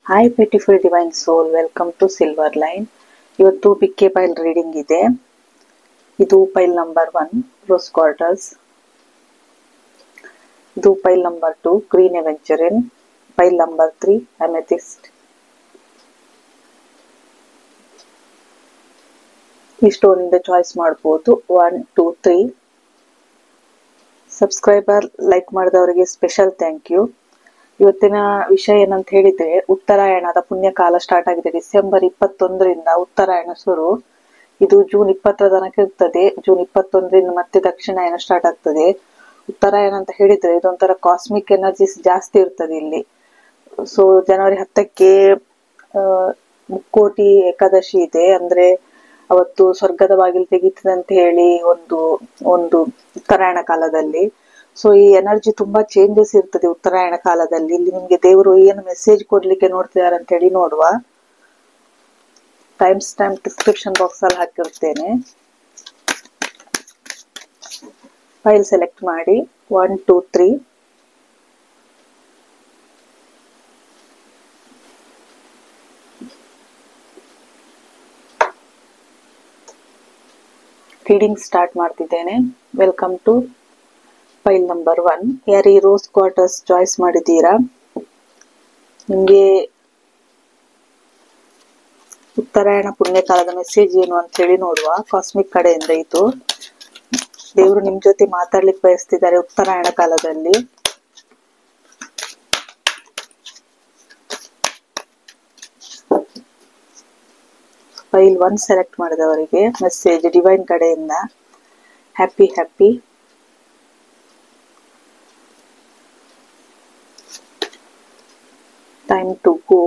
Hi beautiful divine soul, welcome to silver line. ಇವತ್ತು pick a ಪೈಲ್ reading ಇದೆ. ಇದು ಪೈಲ್ number 1 rose quartz, ಇದು ಪೈಲ್ number 2 green aventurine, pile number 3 amethyst. ಈ stone ಇಂದ choice ಮಾಡಬಹುದು 1 2 3. ಸಬ್ಸ್ಕ್ರೈಬರ್ ಲೈಕ್ ಮಾಡಿದವರಿಗೆ ಸ್ಪೆಷಲ್ ಥ್ಯಾಂಕ್ ಯು. ಇವತ್ತಿನ ವಿಷಯ ಏನಂತ ಹೇಳಿದ್ರೆ, ಉತ್ತರಾಯಣದ ಪುಣ್ಯಕಾಲ ಸ್ಟಾರ್ಟ್ ಆಗಿದೆ. ಡಿಸೆಂಬರ್ 21ರಿಂದ ಉತ್ತರಾಯಣ ಶುರು. ಇದು ಜೂನ್ 20ರ ತನಕ ಇರ್ತದೆ. ಜೂನ್ 21ರಿಂದ ಮತ್ತೆ ದಕ್ಷಿಣಾಯನ ಸ್ಟಾರ್ಟ್ ಆಗ್ತದೆ. ಉತ್ತರಾಯಣ ಅಂತ ಹೇಳಿದ್ರೆ ಇದೊಂಥರ ಕಾಸ್ಮಿಕ್ ಎನರ್ಜಿಸ್ ಜಾಸ್ತಿ ಇರ್ತದೆ ಇಲ್ಲಿ. ಸೊ ಜನವರಿ 10ಕ್ಕೆ ಮುಕ್ಕೋಟಿ ಏಕಾದಶಿ ಇದೆ. ಅಂದ್ರೆ ಅವತ್ತು ಸ್ವರ್ಗದ ಬಾಗಿಲು ತೆಗೀತದೆ ಅಂತ ಹೇಳಿ ಒಂದು ಉತ್ತರಾಯಣ ಕಾಲದಲ್ಲಿ. ಸೊ ಈ ಎನರ್ಜಿ ತುಂಬಾ ಚೇಂಜಸ್ ಇರ್ತದೆ ಉತ್ತರಾಯಣ ಕಾಲದಲ್ಲಿ. ಇಲ್ಲಿ ನಿಮ್ಗೆ ದೇವರು ಏನು ಮೆಸೇಜ್ ಕೊಡ್ಲಿಕ್ಕೆ ನೋಡ್ತಿದ್ದಾರೆ ಅಂತ ಹೇಳಿ ನೋಡುವ. ಟೈಮ್ ಸ್ಟ್ಯಾಂಪ್ ಡಿಸ್ಕ್ರಿಪ್ಷನ್ ಬಾಕ್ಸ್ ಅಲ್ಲಿ ಹಾಕಿರ್ತೇನೆ. ಫೈಲ್ ಸೆಲೆಕ್ಟ್ ಮಾಡಿ 1 2 3. ರೀಡಿಂಗ್ ಸ್ಟಾರ್ಟ್ ಮಾಡ್ತಿದ್ದೇನೆ. Welcome to pile number 1. ಯಾರು ಈ ರೋಸ್ ಕ್ವಾರ್ಟರ್ಸ್ ಚಾಯ್ಸ್ ಮಾಡಿದ್ದೀರಾ, ನಿಮ್ಗೆ ಉತ್ತರಾಯಣ ಪುಣ್ಯಕಾಲದ ಮೆಸೇಜ್ ಏನು ಅಂತ ಹೇಳಿ ನೋಡುವ. ಕಾಸ್ಮಿಕ್ ಕಡೆಯಿಂದ ಇದು ದೇವರು ನಿಮ್ ಜೊತೆ ಮಾತಾಡ್ಲಿಕ್ಕೆ ಬಯಸ್ತಿದ್ದಾರೆ ಉತ್ತರಾಯಣ ಕಾಲದಲ್ಲಿ. ಫೈಲ್ 1 ಸೆಲೆಕ್ಟ್ ಮಾಡಿದವರಿಗೆ ಮೆಸೇಜ್ ಡಿವೈನ್ ಕಡೆಯಿಂದ. Happy happy. Time to go.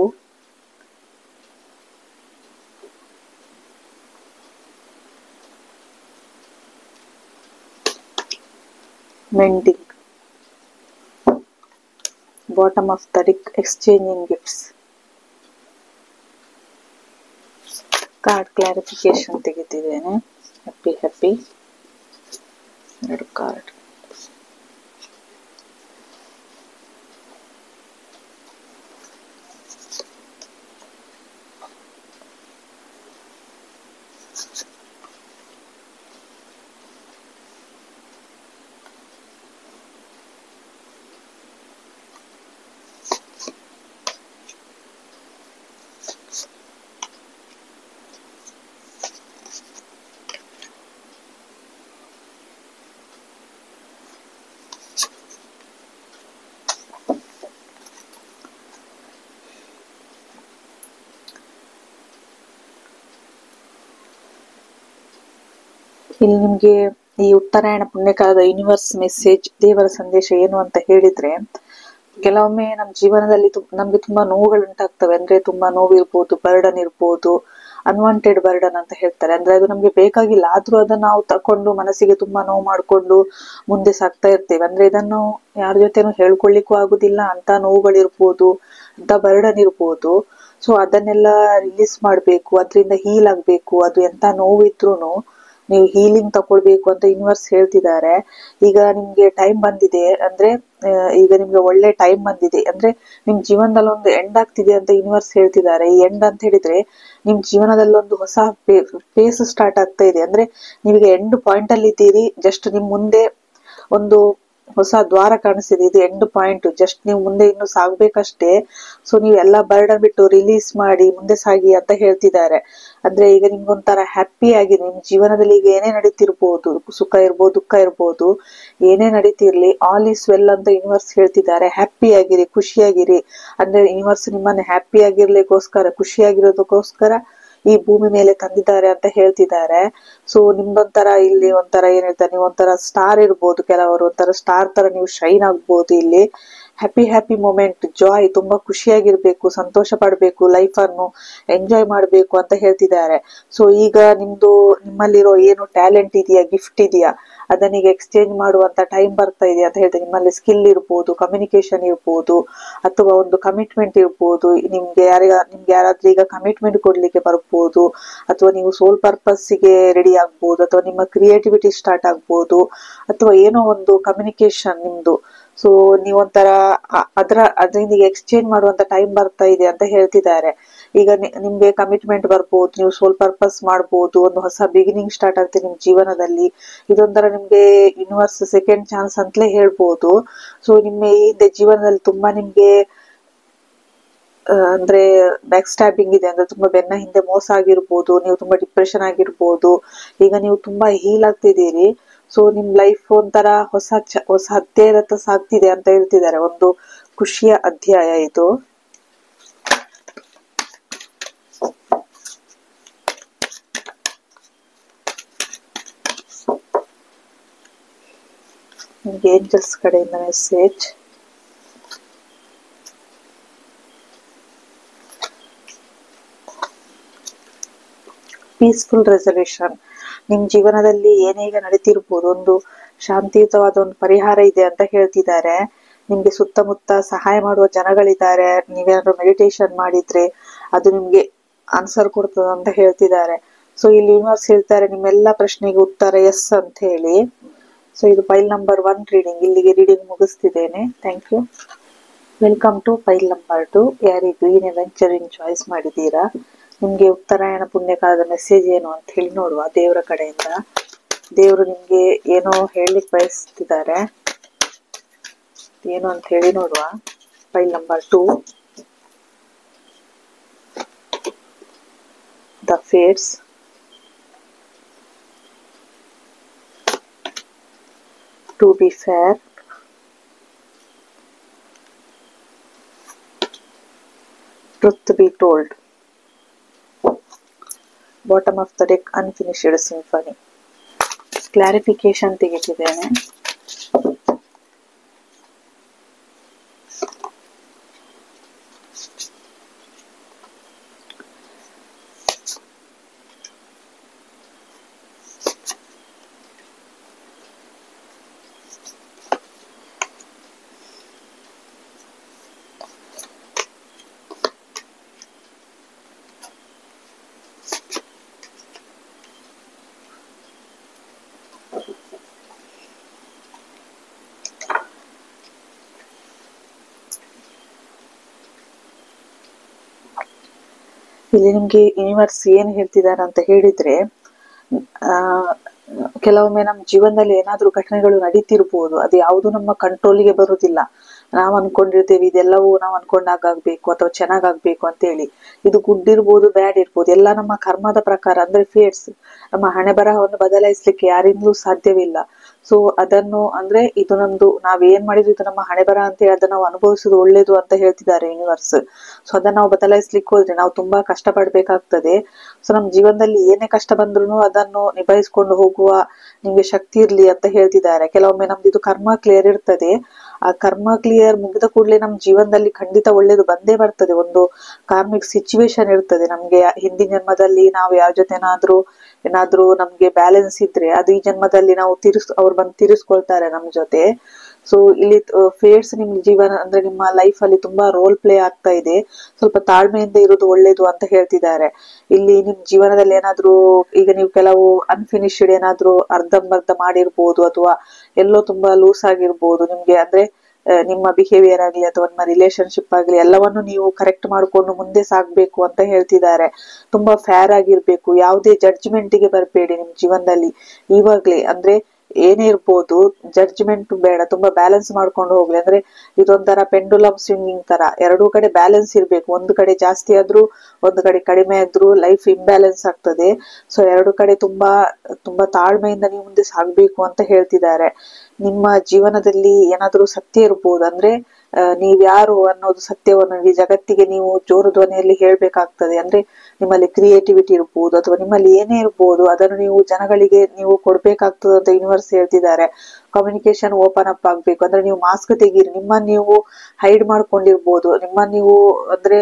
Mending. Bottom of the deck, exchanging gifts. Card clarification ತೆಗಿತಿದ್ದೇನೆ. Happy happy. 2 ಕಾರ್ಡ್. ಇಲ್ಲಿ ನಿಮ್ಗೆ ಈ ಉತ್ತರಾಯಣ ಪುಣ್ಯಕಾಲದ ಯೂನಿವರ್ಸ್ ಮೆಸೇಜ್, ದೇವರ ಸಂದೇಶ ಏನು ಅಂತ ಹೇಳಿದ್ರೆ, ಕೆಲವೊಮ್ಮೆ ನಮ್ಮ ಜೀವನದಲ್ಲಿ ನಮ್ಗೆ ತುಂಬಾ ನೋವುಗಳು ಉಂಟಾಗ್ತವೆ. ಅಂದ್ರೆ ತುಂಬಾ ನೋವು ಇರ್ಬೋದು, ಬರ್ಡನ್ ಇರ್ಬೋದು, ಅನ್ವಾಂಟೆಡ್ ಬರ್ಡನ್ ಅಂತ ಹೇಳ್ತಾರೆ. ಅಂದ್ರೆ ಅದು ನಮ್ಗೆ ಬೇಕಾಗಿಲ್ಲ, ಆದ್ರೂ ಅದನ್ನ ನಾವು ತಕೊಂಡು ಮನಸ್ಸಿಗೆ ತುಂಬಾ ನೋವು ಮಾಡ್ಕೊಂಡು ಮುಂದೆ ಸಾಗ್ತಾ ಇರ್ತೇವೆ. ಅಂದ್ರೆ ಇದನ್ನು ಯಾರ ಜೊತೆನೂ ಹೇಳ್ಕೊಳ್ಲಿಕ್ಕೂ ಆಗುದಿಲ್ಲ ಅಂತ ನೋವುಗಳಿರ್ಬೋದು, ಅಂತ ಬರ್ಡನ್ ಇರ್ಬೋದು. ಸೊ ಅದನ್ನೆಲ್ಲ ರಿಲೀಸ್ ಮಾಡ್ಬೇಕು, ಅದರಿಂದ ಹೀಲ್ ಆಗ್ಬೇಕು. ಅದು ಎಂತ ನೋವು ಇದ್ರೂನು ನೀವು ಹೀಲಿಂಗ್ ತಕೊಳ್ಬೇಕು ಅಂತ ಯೂನಿವರ್ಸ್ ಹೇಳ್ತಿದ್ದಾರೆ. ಈಗ ನಿಮ್ಗೆ ಟೈಮ್ ಬಂದಿದೆ, ಅಂದ್ರೆ ಈಗ ನಿಮ್ಗೆ ಒಳ್ಳೆ ಟೈಮ್ ಬಂದಿದೆ. ಅಂದ್ರೆ ನಿಮ್ ಜೀವನದಲ್ಲಿ ಒಂದು ಎಂಡ್ ಆಗ್ತಿದೆ ಅಂತ ಯೂನಿವರ್ಸ್ ಹೇಳ್ತಿದ್ದಾರೆ. ಈ ಎಂಡ್ ಅಂತ ಹೇಳಿದ್ರೆ ನಿಮ್ ಜೀವನದಲ್ಲಿ ಒಂದು ಹೊಸ ಫೇಸ್ ಸ್ಟಾರ್ಟ್ ಆಗ್ತಾ ಇದೆ. ಅಂದ್ರೆ ನೀವೀಗ ಎಂಡ್ ಪಾಯಿಂಟ್ ಅಲ್ಲಿ ಇದ್ದೀರಿ. ಜಸ್ಟ್ ನಿಮ್ ಮುಂದೆ ಒಂದು ಹೊಸ ದ್ವಾರ ಕಾಣಿಸ್ತಿದೆ. ಇದು ಎಂಡ್ ಪಾಯಿಂಟ್. ಜಸ್ಟ್ ನೀವು ಮುಂದೆ ಇನ್ನು ಸಾಗ್ಬೇಕಷ್ಟೇ. ಸೊ ನೀವು ಎಲ್ಲ ಬರ್ಡನ್ ಬಿಟ್ಟು ರಿಲೀಸ್ ಮಾಡಿ ಮುಂದೆ ಸಾಗಿ ಅಂತ ಹೇಳ್ತಿದ್ದಾರೆ. ಅಂದ್ರೆ ಈಗ ನಿಮ್ಗೊಂಥರ ಹ್ಯಾಪಿ ಆಗಿ ನಿಮ್ ಜೀವನದಲ್ಲಿ ಈಗ ಏನೇ ನಡೀತಿರ್ಬೋದು, ಸುಖ ಇರ್ಬೋದು, ದುಃಖ ಇರ್ಬೋದು, ಏನೇ ನಡೀತಿರ್ಲಿ, ಆಲ್ ಈಸ್ ವೆಲ್ ಅಂತ ಯೂನಿವರ್ಸ್ ಹೇಳ್ತಿದ್ದಾರೆ. ಹ್ಯಾಪಿ ಆಗಿರಿ, ಖುಷಿಯಾಗಿರಿ. ಅಂದ್ರೆ ಯೂನಿವರ್ಸ್ ನಿಮ್ಮನ್ನ ಹ್ಯಾಪಿ ಆಗಿರ್ಲಿಕ್ಕೋಸ್ಕರ, ಖುಷಿಯಾಗಿರೋದಕ್ಕೋಸ್ಕರ ಈ ಭೂಮಿ ಮೇಲೆ ತಂದಿದ್ದಾರೆ ಅಂತ ಹೇಳ್ತಿದ್ದಾರೆ. ಸೊ ನಿಮ್ದೊಂಥರ ಇಲ್ಲಿ ಒಂಥರ ಏನ್ ಹೇಳ್ತಾರೆ, ನೀವು ಒಂಥರ ಸ್ಟಾರ್ ಇರ್ಬೋದು, ಕೆಲವರು ಒಂಥರ ಸ್ಟಾರ್ ತರ ನೀವು ಶೈನ್ ಆಗ್ಬೋದು. ಇಲ್ಲಿ ಹ್ಯಾಪಿ ಹ್ಯಾಪಿ ಮೂಮೆಂಟ್, ಜಾಯ್, ತುಂಬಾ ಖುಷಿಯಾಗಿರ್ಬೇಕು, ಸಂತೋಷ ಪಡ್ಬೇಕು, ಲೈಫ್ ಅನ್ನು ಎಂಜಾಯ್ ಮಾಡ್ಬೇಕು ಅಂತ ಹೇಳ್ತಿದ್ದಾರೆ. ಸೊ ಈಗ ನಿಮ್ಮಲ್ಲಿರೋ ಏನು ಟ್ಯಾಲೆಂಟ್ ಇದೆಯಾ, ಗಿಫ್ಟ್ ಇದೆಯಾ, ಅದನ್ನೀಗ ಎಕ್ಸ್ಚೇಂಜ್ ಮಾಡುವಂತ ಟೈಮ್ ಬರ್ತಾ ಇದೆ ಅಂತ ಹೇಳ್ತಾರೆ. ನಿಮ್ಮಲ್ಲಿ ಸ್ಕಿಲ್ ಇರ್ಬೋದು, ಕಮ್ಯುನಿಕೇಶನ್ ಇರ್ಬೋದು, ಅಥವಾ ಒಂದು ಕಮಿಟ್ಮೆಂಟ್ ಇರ್ಬೋದು. ನಿಮ್ಗೆ ಯಾರಾದ್ರೂ ಈಗ ಕಮಿಟ್ಮೆಂಟ್ ಕೊಡ್ಲಿಕ್ಕೆ ಬರ್ಬೋದು, ಅಥವಾ ನೀವು ಸೋಲ್ ಪರ್ಪಸ್ಗೆ ರೆಡಿ ಆಗ್ಬೋದು, ಅಥವಾ ನಿಮ್ಮ ಕ್ರಿಯೇಟಿವಿಟಿ ಸ್ಟಾರ್ಟ್ ಆಗ್ಬೋದು, ಅಥವಾ ಏನೋ ಒಂದು ಕಮ್ಯುನಿಕೇಶನ್ ನಿಮ್ದು. ಸೊ ನೀವೊಂಥರ ಅದರಿಂದ ಎಕ್ಸ್ಚೇಂಜ್ ಮಾಡುವಂತ ಟೈಮ್ ಬರ್ತಾ ಇದೆ ಅಂತ ಹೇಳ್ತಿದ್ದಾರೆ. ಈಗ ನಿಮ್ಗೆ ಕಮಿಟ್ಮೆಂಟ್ ಬರ್ಬೋದು, ನೀವು ಸೋಲ್ ಪರ್ಪಸ್ ಮಾಡ್ಬೋದು, ಒಂದು ಹೊಸ ಬಿಗಿನಿಂಗ್ ಸ್ಟಾರ್ಟ್ ಆಗುತ್ತೆ ನಿಮ್ ಜೀವನದಲ್ಲಿ. ಇದೊಂಥರ ನಿಮ್ಗೆ ಯೂನಿವರ್ಸ್ ಸೆಕೆಂಡ್ ಚಾನ್ಸ್ ಅಂತಲೇ ಹೇಳ್ಬೋದು. ಸೊ ನಿಮ್ಮ ಹಿಂದೆ ಜೀವನದಲ್ಲಿ ತುಂಬಾ ನಿಮ್ಗೆ ಅಂದ್ರೆ ಬ್ಯಾಕ್ ಸ್ಟ್ಯಾಬಿಂಗ್ ಇದೆ, ಅಂದ್ರೆ ತುಂಬಾ ಬೆನ್ನ ಹಿಂದೆ ಮೋಸ ಆಗಿರ್ಬೋದು, ನೀವು ತುಂಬಾ ಡಿಪ್ರೆಷನ್ ಆಗಿರ್ಬೋದು. ಈಗ ನೀವು ತುಂಬಾ ಹೀಲ್ ಆಗ್ತಿದ್ದೀರಿ. ಸೊ ನಿಮ್ ಲೈಫ್ ಒಂಥರ ಹೊಸ ಅಧ್ಯಾಯದತ್ತ ಸಾಗ್ತಿದೆ ಅಂತ ಹೇಳ್ತಿದ್ದಾರೆ. ಒಂದು ಖುಷಿಯ ಅಧ್ಯಾಯ ಇದು. ನಿಮ್ಗೆ ಏಂಜಲ್ಸ್ ಕಡೆಯಿಂದ ಮೆಸೇಜ್. Peaceful resolution. ನಿಮ್ ಜೀವನದಲ್ಲಿ ಏನೇಗ ನಡೀತಿರ್ಬೋದು, ಒಂದು ಶಾಂತಿಯುತವಾದ ಒಂದು ಪರಿಹಾರ ಇದೆ ಅಂತ ಹೇಳ್ತಿದ್ದಾರೆ. ನಿಮ್ಗೆ ಸುತ್ತಮುತ್ತ ಸಹಾಯ ಮಾಡುವ ಜನಗಳಿದ್ದಾರೆ. ನೀವೇನಾದ್ರು ಮೆಡಿಟೇಷನ್ ಮಾಡಿದ್ರೆ ಅದು ನಿಮ್ಗೆ ಆನ್ಸರ್ ಕೊಡ್ತದ ಅಂತ ಹೇಳ್ತಿದ್ದಾರೆ. ಸೊ ಇಲ್ಲಿ ಯೂನಿವರ್ಸ್ ಹೇಳ್ತಾರೆ ನಿಮ್ಮೆಲ್ಲ ಪ್ರಶ್ನೆಗೆ ಉತ್ತರ ಎಸ್ ಅಂತ ಹೇಳಿ. ಸೊ ಇದು ಪೈಲ್ ನಂಬರ್ 1 ರೀಡಿಂಗ್. ಇಲ್ಲಿಗೆ ರೀಡಿಂಗ್ ಮುಗಿಸ್ತಿದ್ದೇನೆ. Thank you. Welcome to ಪೈಲ್ number 2. ಯಾರಿಗೆ ಗ್ರೀನ್ ಅಡ್ವೆಂಚರ್ ಚಾಯ್ಸ್ ಮಾಡಿದ್ದೀರಾ, ನಿಮ್ಗೆ ಉತ್ತರಾಯಣ ಪುಣ್ಯಕಾಲದ ಮೆಸೇಜ್ ಏನು ಅಂತ ಹೇಳಿ ನೋಡುವ ದೇವರ ಕಡೆಯಿಂದ. ದೇವರು ನಿಮ್ಗೆ ಏನೋ ಹೇಳಲಿಕ್ಕೆ ಬಯಸ್ತಿದ್ದಾರೆ, ಏನು ಅಂತ ಹೇಳಿ ನೋಡುವ. File number 2, the fates, to be fair, truth be told, bottom of the deck, unfinished symphony. Clarification ತೆಗೆದಿದ್ದೇನೆ. ಇಲ್ಲಿ ನಿಮ್ಗೆ ಯೂನಿವರ್ಸ್ ಏನ್ ಹೇಳ್ತಿದ್ದಾರೆ ಅಂತ ಹೇಳಿದ್ರೆ, ಕೆಲವೊಮ್ಮೆ ನಮ್ಮ ಜೀವನದಲ್ಲಿ ಏನಾದ್ರೂ ಘಟನೆಗಳು ನಡೀತಿರ್ಬೋದು, ಅದು ಯಾವುದು ನಮ್ಮ ಕಂಟ್ರೋಲಿಗೆ ಬರುವುದಿಲ್ಲ. ನಾವ್ ಅನ್ಕೊಂಡಿರ್ತೇವೆ ಇದೆಲ್ಲವೂ ನಾವ್ ಅನ್ಕೊಂಡಾಗಬೇಕು ಅಥವಾ ಚೆನ್ನಾಗಾಗ್ಬೇಕು ಅಂತ ಹೇಳಿ. ಇದು ಗುಡ್ ಇರ್ಬೋದು, ಬ್ಯಾಡ್ ಇರ್ಬೋದು, ಎಲ್ಲ ನಮ್ಮ ಕರ್ಮದ ಪ್ರಕಾರ, ಅಂದ್ರೆ ಫೇಟ್ಸ್. ನಮ್ಮ ಹಣೆ ಬರಹವನ್ನು ಬದಲಾಯಿಸ್ಲಿಕ್ಕೆ ಯಾರಿಂದಲೂ ಸಾಧ್ಯವಿಲ್ಲ. ಸೊ ಅದನ್ನು ಅಂದ್ರೆ ಇದು ನಮ್ದು, ನಾವ್ ಏನ್ ಮಾಡಿದ್ರು ಇದು ನಮ್ಮ ಹಣೆ ಬರಹ ಅಂತ ಹೇಳಿ ಅದನ್ನ ನಾವು ಅನುಭವಿಸುದು ಒಳ್ಳೇದು ಅಂತ ಹೇಳ್ತಿದ್ದಾರೆ ಯೂನಿವರ್ಸ್. ಸೊ ಅದನ್ನ ನಾವು ಬದಲಾಯಿಸ್ಲಿಕ್ಕೆ ಹೋದ್ರೆ ನಾವು ತುಂಬಾ ಕಷ್ಟ ಪಡ್ಬೇಕಾಗ್ತದೆ. ಸೊ ನಮ್ ಜೀವನದಲ್ಲಿ ಏನೇ ಕಷ್ಟ ಬಂದ್ರು ಅದನ್ನು ನಿಭಾಯಿಸ್ಕೊಂಡು ಹೋಗುವ ನಿಮ್ಗೆ ಶಕ್ತಿ ಇರ್ಲಿ ಅಂತ ಹೇಳ್ತಿದ್ದಾರೆ. ಕೆಲವೊಮ್ಮೆ ನಮ್ದು ಇದು ಕರ್ಮ ಕ್ಲಿಯರ್ ಇರ್ತದೆ. ಆ ಕರ್ಮ ಕ್ಲಿಯರ್ ಮುಗಿದ ಕೂಡಲೇ ನಮ್ ಜೀವನದಲ್ಲಿ ಖಂಡಿತ ಒಳ್ಳೇದು ಬಂದೇ ಬರ್ತದೆ. ಒಂದು ಕಾರ್ಮಿಕ್ ಸಿಚುವೇಶನ್ ಇರ್ತದೆ ನಮ್ಗೆ. ಹಿಂದಿನ ಜನ್ಮದಲ್ಲಿ ನಾವು ಯಾವ ಜೊತೆ ಏನಾದ್ರೂ ನಮ್ಗೆ ಬ್ಯಾಲೆನ್ಸ್ ಇದ್ರೆ ಅದು ಈ ಜನ್ಮದಲ್ಲಿ ನಾವು ಅವ್ರು ಬಂದು ತೀರಿಸ್ಕೊಳ್ತಾರೆ ನಮ್ ಜೊತೆ. ಸೊ ಇಲ್ಲಿ ಫೇಟ್ಸ್ ನಿಮ್ ಜೀವನ ಅಂದ್ರೆ ನಿಮ್ಮ ಲೈಫ್ ಅಲ್ಲಿ ತುಂಬಾ ರೋಲ್ ಪ್ಲೇ ಆಗ್ತಾ ಇದೆ. ಸ್ವಲ್ಪ ತಾಳ್ಮೆಯಿಂದ ಇರೋದು ಒಳ್ಳೇದು ಅಂತ ಹೇಳ್ತಿದ್ದಾರೆ. ಇಲ್ಲಿ ನಿಮ್ ಜೀವನದಲ್ಲಿ ಏನಾದ್ರೂ ಈಗ ನೀವು ಕೆಲವು ಅನ್ಫಿನಿಶ್ಡ್ ಏನಾದ್ರೂ ಅರ್ಧಂಬರ್ಧ ಮಾಡಿರ್ಬೋದು, ಅಥವಾ ಎಲ್ಲೋ ತುಂಬಾ ಲೂಸ್ ಆಗಿರ್ಬೋದು ನಿಮ್ಗೆ. ಅಂದ್ರೆ ನಿಮ್ಮ ಬಿಹೇವಿಯರ್ ಆಗ್ಲಿ ಅಥವಾ ನಿಮ್ಮ ರಿಲೇಶನ್ಶಿಪ್ ಆಗ್ಲಿ ಎಲ್ಲವನ್ನು ನೀವು ಕರೆಕ್ಟ್ ಮಾಡ್ಕೊಂಡು ಮುಂದೆ ಸಾಗ್ಬೇಕು ಅಂತ ಹೇಳ್ತಿದ್ದಾರೆ. ತುಂಬಾ ಫೇರ್ ಆಗಿರ್ಬೇಕು, ಯಾವುದೇ ಜಡ್ಜ್ಮೆಂಟ್ಗೆ ಬರ್ಬೇಡಿ ನಿಮ್ ಜೀವನದಲ್ಲಿ ಇವಾಗ್ಲೇ. ಅಂದ್ರೆ ಏನೇ ಇರ್ಬೋದು ಜಡ್ಜ್ಮೆಂಟ್ ಬೇಡ, ತುಂಬಾ ಬ್ಯಾಲೆನ್ಸ್ ಮಾಡ್ಕೊಂಡು ಹೋಗ್ಲಿ. ಅಂದ್ರೆ ಇದೊಂಥರ ಪೆಂಡುಲಮ್ ಸ್ವಿಂಗಿಂಗ್ ತರ, ಎರಡೂ ಕಡೆ ಬ್ಯಾಲೆನ್ಸ್ ಇರ್ಬೇಕು. ಒಂದು ಕಡೆ ಜಾಸ್ತಿ ಆದ್ರೂ ಒಂದು ಕಡೆ ಕಡಿಮೆ ಆದ್ರೂ ಲೈಫ್ ಇಂಬ್ಯಾಲೆನ್ಸ್ ಆಗ್ತದೆ. ಸೊ ಎರಡು ಕಡೆ ತುಂಬಾ ತುಂಬಾ ತಾಳ್ಮೆಯಿಂದ ನೀವು ಮುಂದೆ ಸಾಗ್ಬೇಕು ಅಂತ ಹೇಳ್ತಿದ್ದಾರೆ. ನಿಮ್ಮ ಜೀವನದಲ್ಲಿ ಏನಾದ್ರೂ ಸತ್ಯ ಇರ್ಬೋದು, ಅಂದ್ರೆ ನೀವ್ಯಾರು ಅನ್ನೋದು ಸತ್ಯವನ್ನು ಈ ಜಗತ್ತಿಗೆ ನೀವು ಜೋರು ಧ್ವನಿಯಲ್ಲಿ ಹೇಳ್ಬೇಕಾಗ್ತದೆ. ಅಂದ್ರೆ ನಿಮ್ಮಲ್ಲಿ ಕ್ರಿಯೇಟಿವಿಟಿ ಇರ್ಬೋದು ಅಥವಾ ನಿಮ್ಮಲ್ಲಿ ಏನೇ ಇರ್ಬೋದು ಅದನ್ನು ನೀವು ಜನಗಳಿಗೆ ನೀವು ಕೊಡ್ಬೇಕಾಗ್ತದೆ ಅಂತ ಯೂನಿವರ್ಸ್ ಹೇಳ್ತಿದ್ದಾರೆ. ಕಮ್ಯುನಿಕೇಶನ್ ಓಪನ್ ಅಪ್ ಆಗ್ಬೇಕು. ಅಂದ್ರೆ ನೀವು ಮಾಸ್ಕ್ ತೆಗೀರಿ, ನಿಮ್ಮನ್ನ ನೀವು ಹೈಡ್ ಮಾಡ್ಕೊಂಡಿರ್ಬೋದು, ನಿಮ್ಮನ್ನ ನೀವು ಅಂದ್ರೆ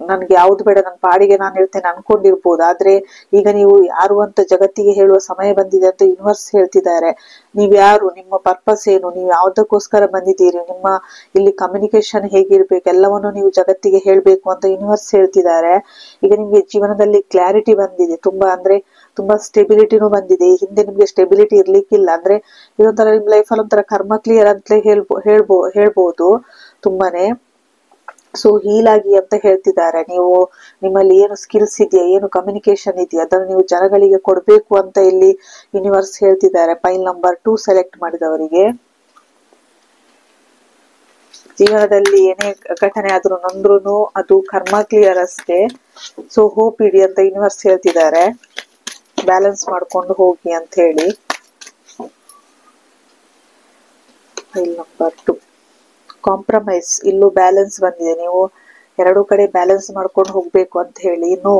ನನ್ಗೆ ಯಾವ್ದು ಬೇಡ, ನನ್ನ ಪಾಡಿಗೆ ನಾನು ಇರ್ತೇನೆ ಅನ್ಕೊಂಡಿರ್ಬೋದು. ಆದ್ರೆ ಈಗ ನೀವು ಯಾರು ಅಂತ ಜಗತ್ತಿಗೆ ಹೇಳುವ ಸಮಯ ಬಂದಿದೆ ಅಂತ ಯೂನಿವರ್ಸ್ ಹೇಳ್ತಿದ್ದಾರೆ. ನೀವ್ಯಾರು, ನಿಮ್ಮ ಪರ್ಪಸ್ ಏನು, ನೀವು ಯಾವ್ದಕ್ಕೋಸ್ಕರ ಬಂದಿದ್ದೀರಿ, ನಿಮ್ಮ ಇಲ್ಲಿ ಕಮ್ಯುನಿಕೇಶನ್ ಹೇಗಿರ್ಬೇಕು ಎಲ್ಲವನ್ನು ನೀವು ಜಗತ್ತಿಗೆ ಹೇಳ್ಬೇಕು ಅಂತ ಯೂನಿವರ್ಸ್ ಹೇಳ್ತಿದ್ದಾರೆ. ಈಗ ನಿಮ್ಗೆ ಜೀವನದಲ್ಲಿ ಕ್ಲಾರಿಟಿ ಬಂದಿದೆ ತುಂಬಾ. ಅಂದ್ರೆ ತುಂಬಾ ಸ್ಟೆಬಿಲಿಟಿನೂ ಬಂದಿದೆ. ಈ ಹಿಂದೆ ನಿಮ್ಗೆ ಸ್ಟೆಬಿಲಿಟಿ ಇರ್ಲಿಕ್ಕಿಲ್ಲ, ಅಂದ್ರೆ ಇದೊಂಥರ ನಿಮ್ ಲೈಫಲ್ಲಿ ಒಂಥರ ಕರ್ಮ ಕ್ಲಿಯರ್ ಅಂತಲೇ ಹೇಳ್ಬೋದು ತುಂಬಾನೇ. ಸೊ ಹೀಲ್ ಆಗಿ ಅಂತ ಹೇಳ್ತಿದ್ದಾರೆ. ನೀವು ನಿಮ್ಮಲ್ಲಿ ಏನು ಸ್ಕಿಲ್ಸ್ ಇದೆಯಾ, ಏನು ಕಮ್ಯುನಿಕೇಶನ್ ಇದೆಯಾ, ಅದನ್ನು ನೀವು ಜನಗಳಿಗೆ ಕೊಡ್ಬೇಕು ಅಂತ ಇಲ್ಲಿ ಯೂನಿವರ್ಸ್ ಹೇಳ್ತಿದ್ದಾರೆ. ಪೈಲ್ ನಂಬರ್ 2 ಸೆಲೆಕ್ಟ್ ಮಾಡಿದವರಿಗೆ ಜೀವನದಲ್ಲಿ ಏನೇ ಘಟನೆ ಆದ್ರೂ ನೊಂದ್ರೂ ಅದು ಕರ್ಮ ಕ್ಲಿಯರ್ ಅಷ್ಟೇ. ಸೊ ಹೋಪ್ ಇಡಿ ಅಂತ ಯೂನಿವರ್ಸ್ ಹೇಳ್ತಿದ್ದಾರೆ. ಬ್ಯಾಲೆನ್ಸ್ ಮಾಡ್ಕೊಂಡು ಹೋಗಿ ಅಂತ ಹೇಳಿ. File number 2 compromise. ಇಲ್ಲೂ ಬ್ಯಾಲೆನ್ಸ್ ಬಂದಿದೆ. ನೀವು ಎರಡೂ ಕಡೆ ಬ್ಯಾಲೆನ್ಸ್ ಮಾಡ್ಕೊಂಡು ಹೋಗ್ಬೇಕು ಅಂತ ಹೇಳಿ. ನೋ,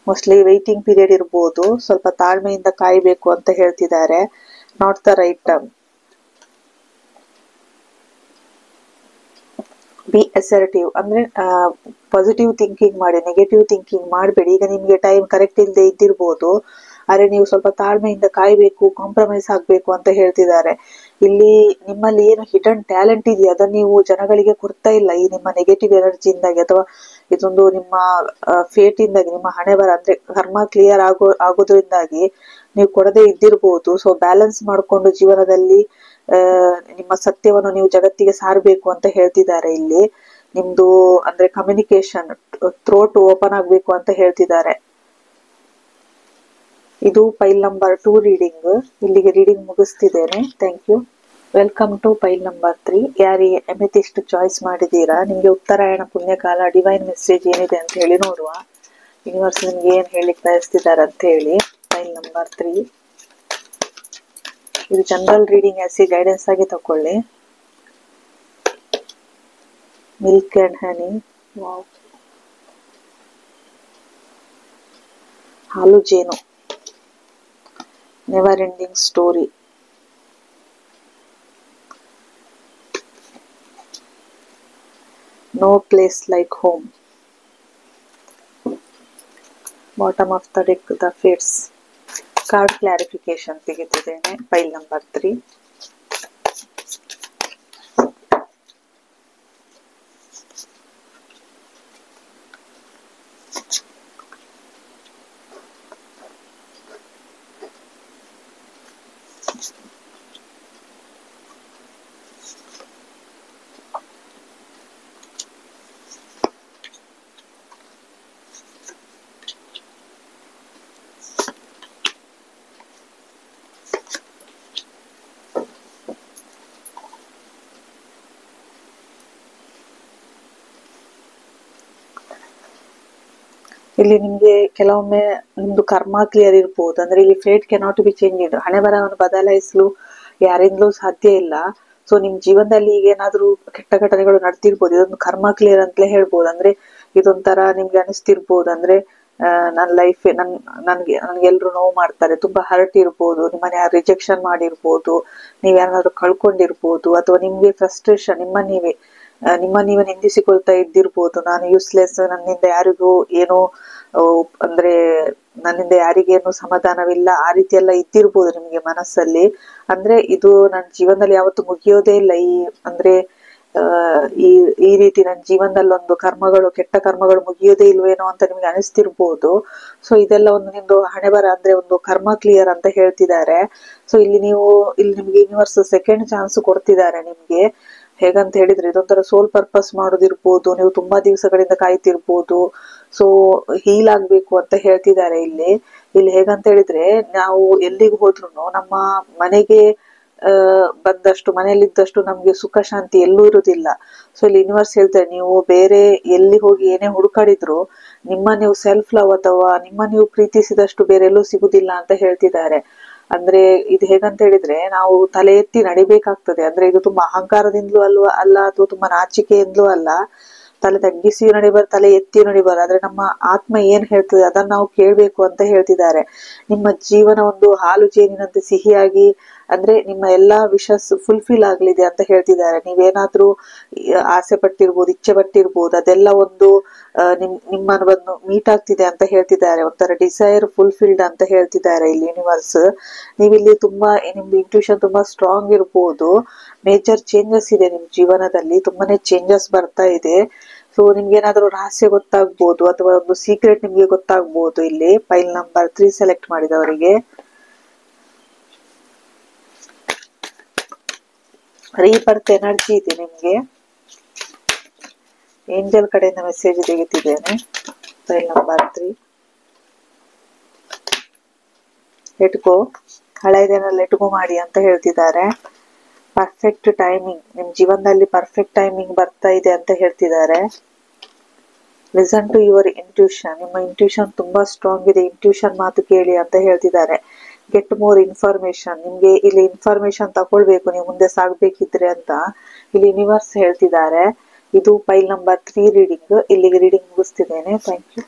ಮೋಸ್ಟ್ಲಿ ವೈಟಿಂಗ್ ಪೀರಿಯಡ್ ಇರ್ಬೋದು, ಸ್ವಲ್ಪ ತಾಳ್ಮೆಯಿಂದ ಕಾಯ್ಬೇಕು ಅಂತ ಹೇಳ್ತಿದ್ದಾರೆ. Not the right time. B assertive, ಅಂದ್ರೆ ಪಾಸಿಟಿವ್ ಥಿಂಕಿಂಗ್ ಮಾಡಿ, ನೆಗೆಟಿವ್ ಥಿಂಕಿಂಗ್ ಮಾಡಬೇಡಿ. ಈಗ ನಿಮ್ಗೆ ಟೈಮ್ ಕರೆಕ್ಟ್ ಇಲ್ಲದೆ ಇದ್ದಿರ್ಬೋದು, ಆದ್ರೆ ನೀವು ಸ್ವಲ್ಪ ತಾಳ್ಮೆಯಿಂದ ಕಾಯ್ಬೇಕು, ಕಾಂಪ್ರಮೈಸ್ ಆಗ್ಬೇಕು ಅಂತ ಹೇಳ್ತಿದ್ದಾರೆ. ಇಲ್ಲಿ ನಿಮ್ಮಲ್ಲಿ ಏನು ಹಿಡನ್ ಟ್ಯಾಲೆಂಟ್ ಇದೆಯಾ ಅದನ್ನ ನೀವು ಜನಗಳಿಗೆ ಕೊಡ್ತಾ ಇಲ್ಲ. ಈ ನಿಮ್ಮ ನೆಗೆಟಿವ್ ಎನರ್ಜಿಯಿಂದಾಗಿ ಅಥವಾ ಇದೊಂದು ನಿಮ್ಮ ಫೇಟ್ ಇಂದಾಗಿ, ನಿಮ್ಮ ಹಣೆ ಬರ ಅಂದ್ರೆ ಕರ್ಮ ಕ್ಲಿಯರ್ ಆಗೋದ್ರಿಂದಾಗಿ ನೀವು ಕೊಡದೇ ಇದ್ದಿರ್ಬೋದು. ಸೊ ಬ್ಯಾಲೆನ್ಸ್ ಮಾಡ್ಕೊಂಡು ಜೀವನದಲ್ಲಿ ನಿಮ್ಮ ಸತ್ಯವನ್ನು ನೀವು ಜಗತ್ತಿಗೆ ಸಾರಬೇಕು ಅಂತ ಹೇಳ್ತಿದ್ದಾರೆ. ಇಲ್ಲಿ ನಿಮ್ದು ಅಂದ್ರೆ ಕಮ್ಯುನಿಕೇಶನ್, ಥ್ರೋಟ್ ಓಪನ್ ಆಗ್ಬೇಕು ಅಂತ ಹೇಳ್ತಿದ್ದಾರೆ. ಇದು ಪೈಲ್ ನಂಬರ್ 2 ರೀಡಿಂಗ್. ಇಲ್ಲಿಗೆ ರೀಡಿಂಗ್ ಮುಗಿಸ್ತಿದ್ದೇನೆ. Thank you. Welcome to ಪೈಲ್ number 3. ಯಾರಿಗೆ ಎಮೆಥಿಸ್ಟ್ ಚಾಯ್ಸ್ ಮಾಡಿದೀರಾ, ನಿಮ್ಗೆ ಉತ್ತರಾಯಣ ಪುಣ್ಯಕಾಲ ಡಿವೈನ್ ಮೆಸೇಜ್ ಏನಿದೆ ಅಂತ ಹೇಳಿ ನೋಡುವ. ಯೂನಿವರ್ಸ್ ನಿಮ್ಗೆ ಏನ್ ಹೇಳಿಕ್ ಬಯಸ್ತಿದ್ದಾರೆ ಅಂತ ಹೇಳಿ. ಪೈಲ್ ನಂಬರ್ 3 ಇದು ಜನರಲ್ ರೀಡಿಂಗ್ ಆಸಿ ಗೈಡೆನ್ಸ್ ಆಗಿ ತಕೊಳ್ಳಿ. ಮಿಲ್ಕ್ ಅಂಡ್ ಹನಿ, ಹಾಲು ಜೇನು, never ending story, no place like home, bottom of the deck the fates. Card clarification ತೆಗೆದಿದ್ದೇನೆ. File number 3. ಇಲ್ಲಿ ನಿಮ್ಗೆ ಕೆಲವೊಮ್ಮೆ ನಿಮ್ದು ಕರ್ಮ ಕ್ಲಿಯರ್ ಇರ್ಬೋದು. ಅಂದ್ರೆ ಇಲ್ಲಿ ಫೇಟ್ ಕೆನಾಟ್ ಬಿ ಚೇಂಜ್. ಹಣೆ ಬರಹವನ್ನು ಬದಲಾಯಿಸಲು ಯಾರಿಂದಲೂ ಸಾಧ್ಯ ಇಲ್ಲ. ಸೊ ನಿಮ್ ಜೀವನದಲ್ಲಿ ಈಗ ಏನಾದ್ರೂ ಕೆಟ್ಟ ಘಟನೆಗಳು ನಡ್ತಿರ್ಬೋದು, ಇದೊಂದು ಕರ್ಮ ಕ್ಲಿಯರ್ ಅಂತಲೇ ಹೇಳ್ಬೋದು. ಅಂದ್ರೆ ಇದೊಂಥರ ನಿಮ್ಗೆ ಅನಿಸ್ತಿರ್ಬೋದು, ಅಂದ್ರೆ ನನ್ನ ಲೈಫ್ ನನ್ಗೆ ಎಲ್ರು ನೋವು ಮಾಡ್ತಾರೆ, ತುಂಬಾ ಹರ್ಟ್ ಇರ್ಬೋದು, ನಿಮ್ಮನ್ನ ಯಾರು ರಿಜೆಕ್ಷನ್ ಮಾಡಿರ್ಬೋದು, ನೀವ್ ಯಾರನ್ನಾದ್ರೂ ಕಳ್ಕೊಂಡಿರ್ಬೋದು, ಅಥವಾ ನಿಮ್ಗೆ ಫ್ರಸ್ಟ್ರೇಷನ್, ನಿಮ್ಮ ನೀವೇ ನಿಂದಿಸಿಕೊಳ್ತಾ ಇದ್ದಿರ್ಬೋದು. ನಾನು ಯೂಸ್ಲೆಸ್, ನನ್ನಿಂದ ಯಾರಿಗೂ ಏನೋ ಅಂದ್ರೆ ನನ್ನಿಂದ ಯಾರಿಗೇನು ಸಮಾಧಾನವಿಲ್ಲ, ಆ ರೀತಿ ಎಲ್ಲ ಇದ್ದಿರ್ಬೋದು ನಿಮ್ಗೆ ಮನಸ್ಸಲ್ಲಿ. ಅಂದ್ರೆ ಇದು ನನ್ನ ಜೀವನದಲ್ಲಿ ಯಾವತ್ತೂ ಮುಗಿಯೋದೇ ಇಲ್ಲ. ಅಂದ್ರೆ ಈ ರೀತಿ ನನ್ನ ಜೀವನದಲ್ಲಿ ಒಂದು ಕೆಟ್ಟ ಕರ್ಮಗಳು ಮುಗಿಯೋದೇ ಇಲ್ವೇನೋ ಅಂತ ನಿಮ್ಗೆ ಅನಿಸ್ತಿರ್ಬೋದು. ಸೊ ಇದೆಲ್ಲ ಒಂದು ನಿಮ್ದು ಹಣೆ ಬರ, ಅಂದ್ರೆ ಒಂದು ಕರ್ಮ ಕ್ಲಿಯರ್ ಅಂತ ಹೇಳ್ತಿದ್ದಾರೆ. ಸೊ ಇಲ್ಲಿ ನಿಮ್ಗೆ ಯೂನಿವರ್ಸ್ ಸೆಕೆಂಡ್ ಚಾನ್ಸ್ ಕೊಡ್ತಿದ್ದಾರೆ ನಿಮ್ಗೆ. ಹೇಗಂತ ಹೇಳಿದ್ರೆ ಇದೊಂಥರ ಸೋಲ್ ಪರ್ಪಸ್ ಮಾಡೋದಿರ್ಬೋದು, ನೀವು ತುಂಬಾ ದಿವಸಗಳಿಂದ ಕಾಯ್ತಿರ್ಬೋದು. ಸೊ ಹೀಲ್ ಆಗ್ಬೇಕು ಅಂತ ಹೇಳ್ತಿದ್ದಾರೆ ಇಲ್ಲಿ ಹೇಗಂತ ಹೇಳಿದ್ರೆ, ನಾವು ಎಲ್ಲಿಗೆ ಹೋದ್ರು ನಮ್ಮ ಮನೆಗೆ ಮನೆಯಲ್ಲಿದ್ದಷ್ಟು ನಮ್ಗೆ ಸುಖ ಶಾಂತಿ ಎಲ್ಲೂ ಇರುವುದಿಲ್ಲ. ಸೊ ಇಲ್ಲಿ ಯೂನಿವರ್ಸ್ ಹೇಳ್ತಾರೆ, ನೀವು ಬೇರೆ ಎಲ್ಲಿ ಹೋಗಿ ಏನೇ ಹುಡುಕಾಡಿದ್ರು ನೀವು ಸೆಲ್ಫ್ ಲವ್ ಅಥವಾ ನೀವು ಪ್ರೀತಿಸಿದಷ್ಟು ಬೇರೆ ಎಲ್ಲೂ ಸಿಗುದಿಲ್ಲ ಅಂತ ಹೇಳ್ತಿದ್ದಾರೆ. ಅಂದ್ರೆ ಇದು ಹೇಗಂತ ಹೇಳಿದ್ರೆ, ನಾವು ತಲೆ ಎತ್ತಿ ನಡಿಬೇಕಾಗ್ತದೆ. ಅಂದ್ರೆ ಇದು ತುಂಬಾ ಅಹಂಕಾರದಿಂದಲೂ ಅಲ್ಲ ಅಥವಾ ತುಂಬಾ ನಾಚಿಕೆಯಿಂದಲೂ ಅಲ್ಲ. ತಲೆ ತಗ್ಗಿಸಿ ನಡಿಬಾರ್ದು, ತಲೆ ಎತ್ತಿ ನಡಿಬಾರ್ದು. ಆದ್ರೆ ನಮ್ಮ ಆತ್ಮ ಏನ್ ಹೇಳ್ತದೆ ಅದನ್ನ ನಾವು ಕೇಳ್ಬೇಕು ಅಂತ ಹೇಳ್ತಿದ್ದಾರೆ. ನಿಮ್ಮ ಜೀವನ ಒಂದು ಹಾಲು ಜೇನಿನಂತೆ ಸಿಹಿಯಾಗಿ, ಅಂದ್ರೆ ನಿಮ್ಮ ಎಲ್ಲಾ ವಿಶಸ್ ಫುಲ್ಫಿಲ್ ಆಗ್ಲಿದೆ ಅಂತ ಹೇಳ್ತಿದ್ದಾರೆ. ನೀವೇನಾದ್ರೂ ಆಸೆ ಪಟ್ಟಿರ್ಬೋದು, ಇಚ್ಛೆ ಪಟ್ಟಿರ್ಬೋದು, ಅದೆಲ್ಲ ಒಂದು ನಿಮ್ಮನ್ನು ಬಂದು ಮೀಟ್ ಆಗ್ತಿದೆ ಅಂತ ಹೇಳ್ತಿದ್ದಾರೆ. ಒಂಥರ ಡಿಸೈರ್ ಫುಲ್ಫಿಲ್ಡ್ ಅಂತ ಹೇಳ್ತಿದ್ದಾರೆ ಇಲ್ಲಿ ಯೂನಿವರ್ಸ್. ನೀವಿಲ್ಲಿ ನಿಮ್ದು ಇಂಟ್ಯೂಷನ್ ತುಂಬಾ ಸ್ಟ್ರಾಂಗ್ ಇರ್ಬೋದು. ಮೇಜರ್ ಚೇಂಜಸ್ ಇದೆ ನಿಮ್ ಜೀವನದಲ್ಲಿ, ತುಂಬಾನೇ ಚೇಂಜಸ್ ಬರ್ತಾ ಇದೆ. ಸೊ ನಿಮ್ಗೆ ಏನಾದರೂ ರಹಸ್ಯ ಗೊತ್ತಾಗ್ಬೋದು ಅಥವಾ ಒಂದು ಸೀಕ್ರೆಟ್ ನಿಮ್ಗೆ ಗೊತ್ತಾಗ್ಬೋದು ಇಲ್ಲಿ ಫೈಲ್ ನಂಬರ್ 3 ಸೆಲೆಕ್ಟ್ ಮಾಡಿದವರಿಗೆ. ರೀಬರ್ತ್ ಎನರ್ಜಿ ಇದೆ ನಿಮ್ಗೆ. ಏಂಜಲ್ ಕಡೆಯಿಂದ ಮೆಸೇಜ್ ತೆಗಿತಿದ್ದೇನೆ. ಫೈಲ್ ನಂಬರ್ 3 ಲೆಟ್ ಗೋ, ಹಳೆಯದನ್ನ ಲೆಟ್ ಗೋ ಮಾಡಿ ಅಂತ ಹೇಳ್ತಿದ್ದಾರೆ. ಪರ್ಫೆಕ್ಟ್ ಟೈಮಿಂಗ್, ನಿಮ್ ಜೀವನದಲ್ಲಿ ಪರ್ಫೆಕ್ಟ್ ಟೈಮಿಂಗ್ ಬರ್ತಾ ಇದೆ ಅಂತ ಹೇಳ್ತಿದ್ದಾರೆ. ಲಿಸನ್ ಟು ಯುವರ್ ಇಂಟ್ಯೂಷನ್, ನಿಮ್ಮ ಇಂಟ್ಯೂಷನ್ ತುಂಬಾ ಸ್ಟ್ರಾಂಗ್ ಇದೆ, ಇಂಟ್ಯೂಷನ್ ಮಾತು ಕೇಳಿ ಅಂತ ಹೇಳ್ತಿದ್ದಾರೆ. ಗೆಟ್ ಮೋರ್ ಇನ್ಫಾರ್ಮೇಶನ್, ನಿಮ್ಗೆ ಇಲ್ಲಿ ಇನ್ಫಾರ್ಮೇಶನ್ ತಗೊಳ್ಬೇಕು ನೀವು ಮುಂದೆ ಸಾಗ್ಬೇಕಿದ್ರೆ ಅಂತ ಇಲ್ಲಿ ಯೂನಿವರ್ಸ್ ಹೇಳ್ತಿದ್ದಾರೆ. ಇದು ಫೈಲ್ ನಂಬರ್ 3 ರೀಡಿಂಗ್. ಇಲ್ಲಿಗೆ ರೀಡಿಂಗ್ ಮುಗಿಸ್ತಿದ್ದೇನೆ. Thank you.